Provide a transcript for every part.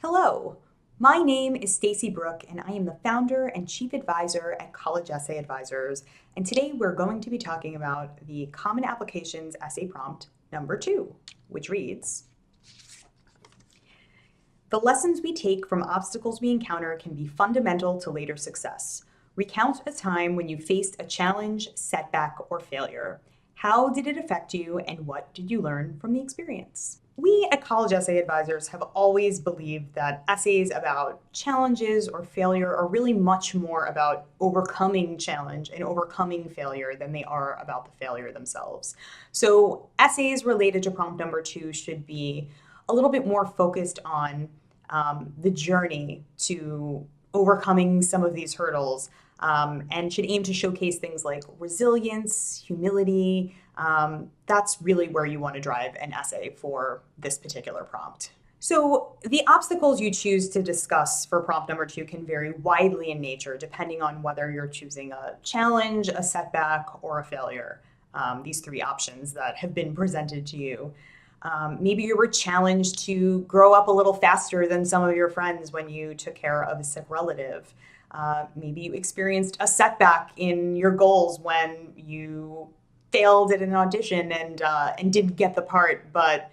Hello, my name is Stacey Brook and I am the founder and chief advisor at College Essay Advisors. And today we're going to be talking about the Common Applications Essay Prompt number 2, which reads, the lessons we take from obstacles we encounter can be fundamental to later success. Recount a time when you faced a challenge, setback, or failure. How did it affect you and what did you learn from the experience? We at College Essay Advisors have always believed that essays about challenges or failure are really much more about overcoming challenge and overcoming failure than they are about the failure themselves. So essays related to prompt number 2 should be a little bit more focused on the journey to overcoming some of these hurdles, and should aim to showcase things like resilience, humility. That's really where you want to drive an essay for this particular prompt. So the obstacles you choose to discuss for prompt number 2 can vary widely in nature, depending on whether you're choosing a challenge, a setback, or a failure. These 3 options that have been presented to you. Maybe you were challenged to grow up a little faster than some of your friends when you took care of a sick relative. Maybe you experienced a setback in your goals when you failed at an audition and didn't get the part, but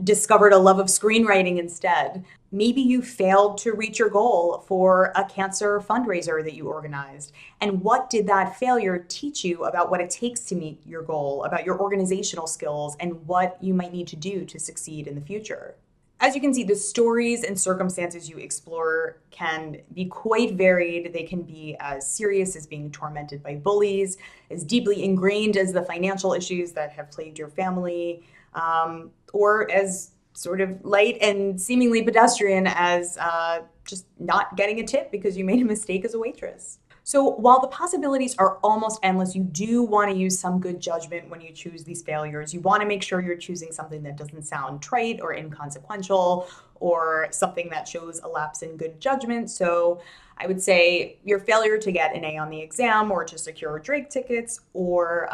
discovered a love of screenwriting instead. Maybe you failed to reach your goal for a cancer fundraiser that you organized. And what did that failure teach you about what it takes to meet your goal, about your organizational skills, and what you might need to do to succeed in the future? As you can see, the stories and circumstances you explore can be quite varied. They can be as serious as being tormented by bullies, as deeply ingrained as the financial issues that have plagued your family, or as sort of light and seemingly pedestrian as just not getting a tip because you made a mistake as a waitress. So while the possibilities are almost endless, you do want to use some good judgment when you choose these failures. You want to make sure you're choosing something that doesn't sound trite or inconsequential or something that shows a lapse in good judgment. So I would say your failure to get an A on the exam or to secure Drake tickets, or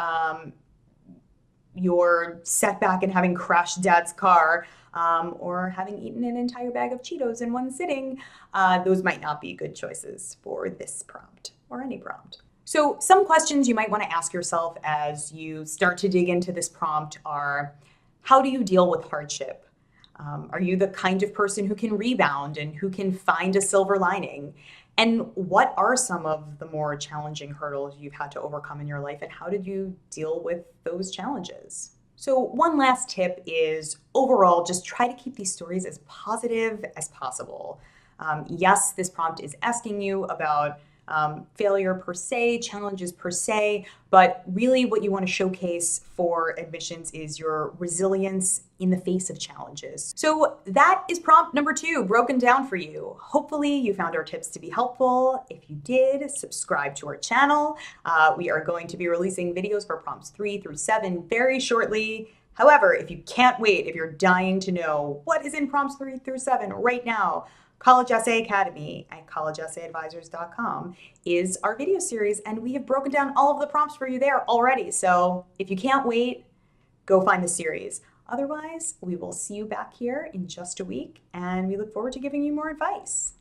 your setback in having crashed dad's car, or having eaten an entire bag of Cheetos in one sitting, those might not be good choices for this prompt or any prompt. So some questions you might want to ask yourself as you start to dig into this prompt are, how do you deal with hardship? Are you the kind of person who can rebound and who can find a silver lining? And what are some of the more challenging hurdles you've had to overcome in your life, and how did you deal with those challenges? So one last tip is, overall, just try to keep these stories as positive as possible. Yes, this prompt is asking you about failure per se, challenges per se, but really what you want to showcase for admissions is your resilience in the face of challenges. So that is prompt number 2 broken down for you. Hopefully you found our tips to be helpful. If you did, subscribe to our channel. We are going to be releasing videos for prompts 3 through 7 very shortly. However, if you can't wait, if you're dying to know what is in prompts 3 through 7 right now, College Essay Academy at collegeessayadvisors.com is our video series, and we have broken down all of the prompts for you there already. So if you can't wait, go find the series. Otherwise, we will see you back here in just a week, and we look forward to giving you more advice.